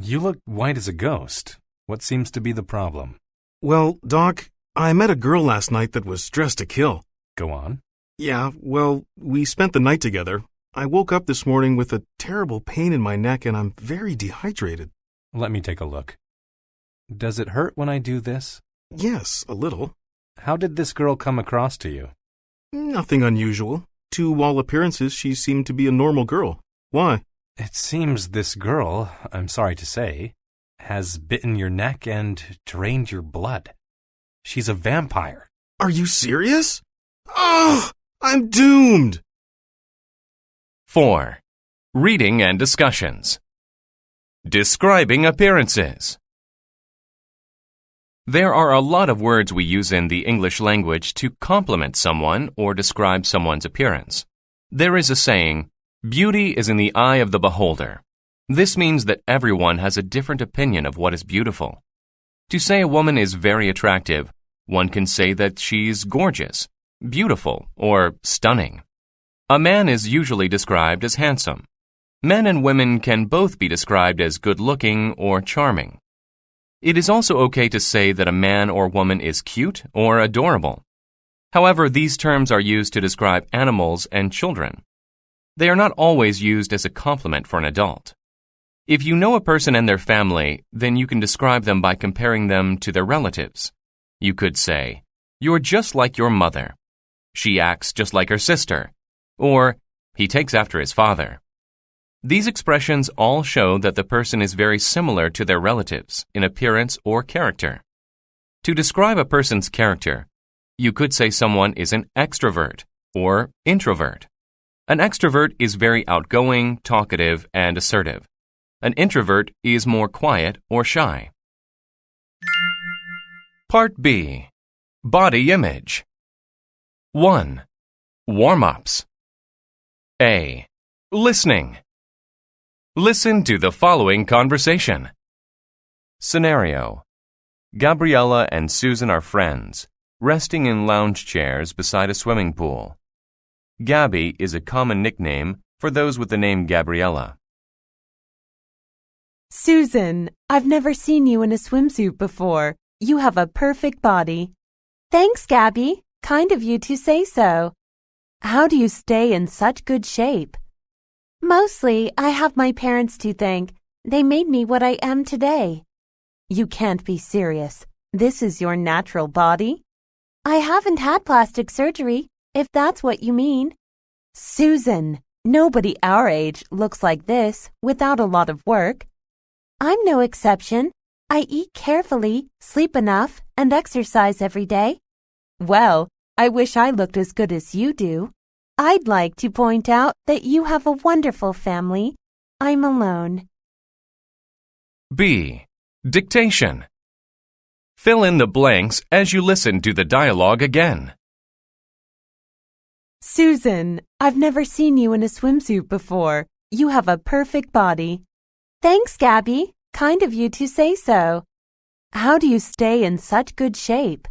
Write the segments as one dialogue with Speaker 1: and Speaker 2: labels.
Speaker 1: You look white as a ghost. What seems to be the problem?
Speaker 2: Well, Doc, I met a girl last night that was dressed to kill.
Speaker 1: Go on.
Speaker 2: Yeah, well, we spent the night together. I woke up this morning with a terrible pain in my neck and I'm very dehydrated.
Speaker 1: Let me take a look. Does it hurt when I do this?
Speaker 2: Yes, a little.
Speaker 1: How did this girl come across to you?
Speaker 2: Nothing unusual. To all appearances, she seemed to be a normal girl. Why?
Speaker 1: It seems this girl, I'm sorry to say, has bitten your neck and drained your blood. She's a vampire.
Speaker 2: Are you serious? Oh, I'm doomed!
Speaker 3: 4. Reading and discussions. Describing appearances. There are a lot of words we use in the English language to compliment someone or describe someone's appearance. There is a saying, "Beauty is in the eye of the beholder." This means that everyone has a different opinion of what is beautiful. To say a woman is very attractive, one can say that she's gorgeous, beautiful, or stunning. A man is usually described as handsome. Men and women can both be described as good-looking or charming. It is also okay to say that a man or woman is cute or adorable. However, these terms are used to describe animals and children. They are not always used as a compliment for an adult. If you know a person and their family, then you can describe them by comparing them to their relatives. You could say, "You're just like your mother." "She acts just like her sister." Or, "He takes after his father." These expressions all show that the person is very similar to their relatives in appearance or character. To describe a person's character, you could say someone is an extrovert or introvert. An extrovert is very outgoing, talkative, and assertive. An introvert is more quiet or shy. Part B. Body image. 1. Warm-ups. A. Listening. Listen to the following conversation. Scenario. Gabriella and Susan are friends, resting in lounge chairs beside a swimming pool. Gabby is a common nickname for those with the name Gabriella.
Speaker 4: Susan, I've never seen you in a swimsuit before. You have a perfect body. Thanks, Gabby. Kind of you to say so. How do you stay in such good shape? Mostly, I have my parents to thank. They made me what I am today. You can't be serious. This is your natural body? I haven't had plastic surgery, if that's what you mean. Susan, nobody our age looks like this without a lot of work. I'm no exception. I eat carefully, sleep enough, and exercise every day. Well, I wish I looked as good as you do. I'd like to point out that you have a wonderful family. I'm alone.
Speaker 3: B. Dictation. Fill in the blanks as you listen to the dialogue again.
Speaker 4: Susan, I've never seen you in a swimsuit before. You have a perfect body. Thanks, Gabby. Kind of you to say so. How do you stay in such good shape?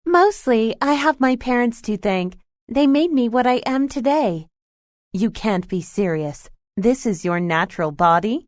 Speaker 4: Mostly, I have my parents to thank. They made me what I am today. You can't be serious. This is your natural body?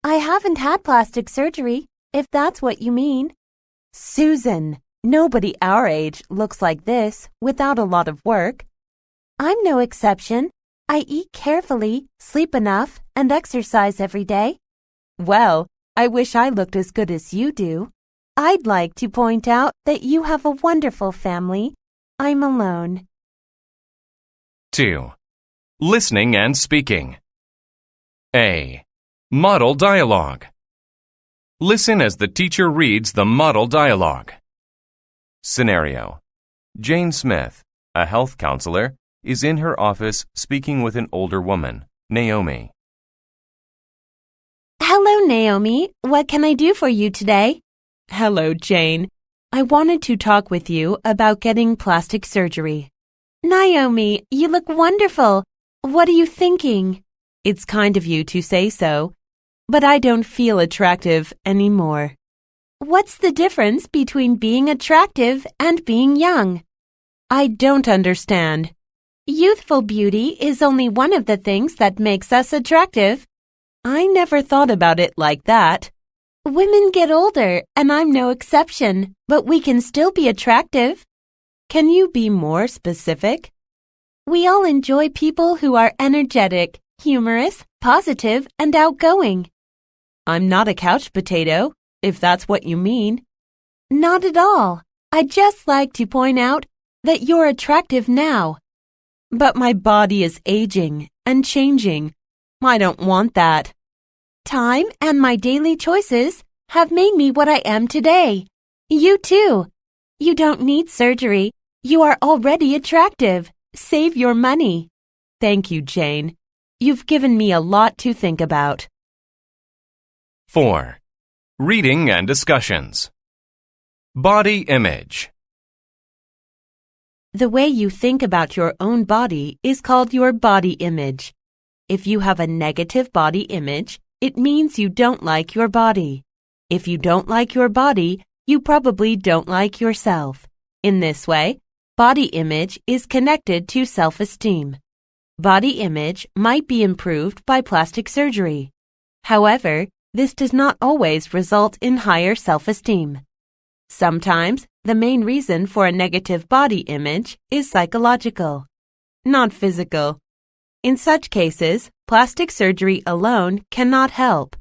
Speaker 4: I haven't had plastic surgery, if that's what you mean. Susan, nobody our age looks like this without a lot of work. I'm no exception. I eat carefully, sleep enough, and exercise every day. Well, I wish I looked as good as you do. I'd like to point out that you have a wonderful family. I'm alone.
Speaker 3: 2. Listening and speaking. A. Model dialogue. Listen as the teacher reads the model dialogue. Scenario. Jane Smith, a health counselor, is in her office speaking with an older woman, Naomi.
Speaker 4: Hello, Naomi. What can I do for you today? Hello, Jane. I wanted to talk with you about getting plastic surgery. Naomi, you look wonderful. What are you thinking? It's kind of you to say so, but I don't feel attractive anymore. What's the difference between being attractive and being young? I don't understand. Youthful beauty is only one of the things that makes us attractive. I never thought about it like that. Women get older, and I'm no exception, but we can still be attractive. Can you be more specific? We all enjoy people who are energetic, humorous, positive, and outgoing. I'm not a couch potato, if that's what you mean. Not at all. I'd just like to point out that you're attractive now. But my body is aging and changing. I don't want that. Time and my daily choices have made me what I am today. You too. You don't need surgery. You are already attractive. Save your money. Thank you, Jane. You've given me a lot to think about.
Speaker 3: 4. Reading and discussions. Body image.
Speaker 4: The way you think about your own body is called your body image. If you have a negative body image, it means you don't like your body. If you don't like your body, you probably don't like yourself. In this way, body image is connected to self-esteem. Body image might be improved by plastic surgery. However, this does not always result in higher self-esteem. Sometimes, the main reason for a negative body image is psychological, not physical. In such cases, plastic surgery alone cannot help.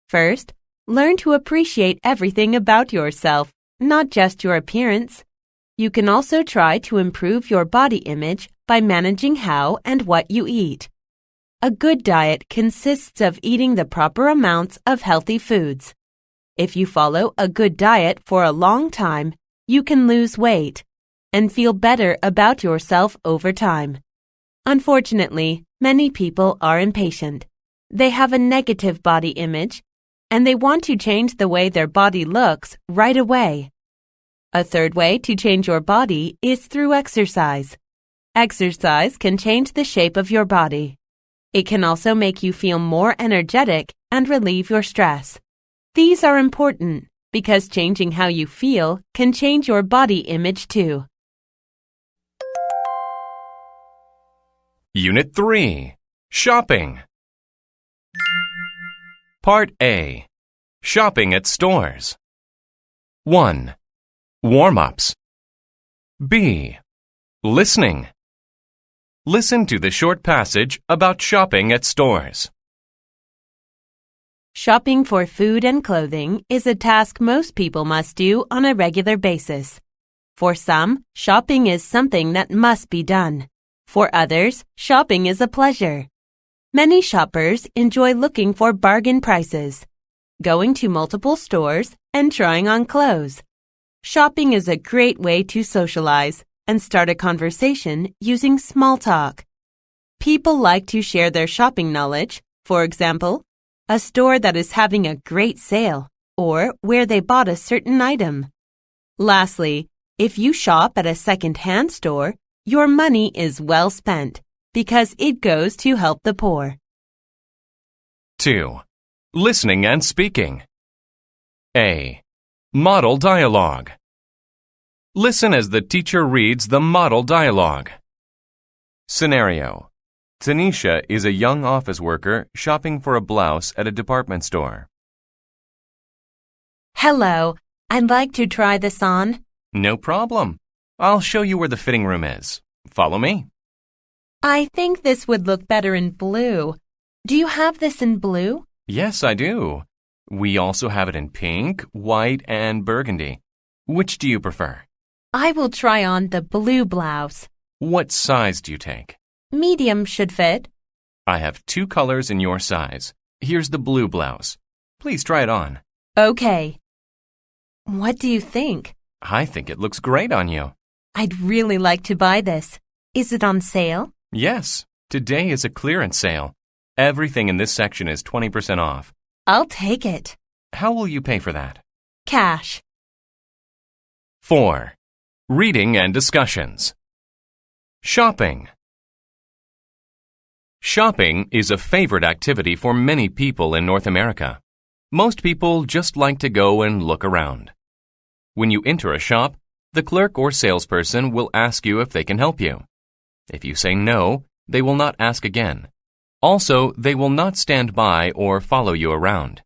Speaker 4: First, learn to appreciate everything about yourself, not just your appearance. You can also try to improve your body image by managing how and what you eat. A good diet consists of eating the proper amounts of healthy foods. If you follow a good diet for a long time, you can lose weight and feel better about yourself over time. Unfortunately, many people are impatient. They have a negative body image, and they want to change the way their body looks right away. A third way to change your body is through exercise. Exercise can change the shape of your body. It can also make you feel more energetic and relieve your stress. These are important because changing how you feel can change your body image too.
Speaker 3: Unit 3. Shopping. Part A. Shopping at stores. 1. Warm-ups. B. Listening. Listen to the short passage about shopping at stores.
Speaker 4: Shopping for food and clothing is a task most people must do on a regular basis. For some, shopping is something that must be done. For others, shopping is a pleasure. Many shoppers enjoy looking for bargain prices, going to multiple stores, and trying on clothes. Shopping is a great way to socialize and start a conversation using small talk. People like to share their shopping knowledge, for example, a store that is having a great sale, or where they bought a certain item. Lastly, if you shop at a second-hand store, your money is well spent because it goes to help the poor.
Speaker 3: 2. Listening and speaking. A. Model dialogue. Listen as the teacher reads the model dialogue. Scenario. Tanisha is a young office worker shopping for a blouse at a department store.
Speaker 4: Hello, I'd like to try this on.
Speaker 3: No problem. I'll show you where the fitting room is. Follow me.
Speaker 4: I think this would look better in blue. Do you have this in blue?
Speaker 3: Yes, I do. We also have it in pink, white, and burgundy. Which do you prefer?
Speaker 4: I will try on the blue blouse.
Speaker 3: What size do you take?
Speaker 4: Medium should fit.
Speaker 3: I have 2 colors in your size. Here's the blue blouse. Please try it on.
Speaker 4: Okay. What do you think?
Speaker 3: I think it looks great on you.
Speaker 4: I'd really like to buy this. Is it on sale?
Speaker 3: Yes, today is a clearance sale. Everything in this section is 20% off.
Speaker 4: I'll take it.
Speaker 3: How will you pay for that?
Speaker 4: Cash.
Speaker 3: 4. Reading and discussions. Shopping. Shopping is a favorite activity for many people in North America. Most people just like to go and look around. When you enter a shop, the clerk or salesperson will ask you if they can help you. If you say no, they will not ask again. Also, they will not stand by or follow you around.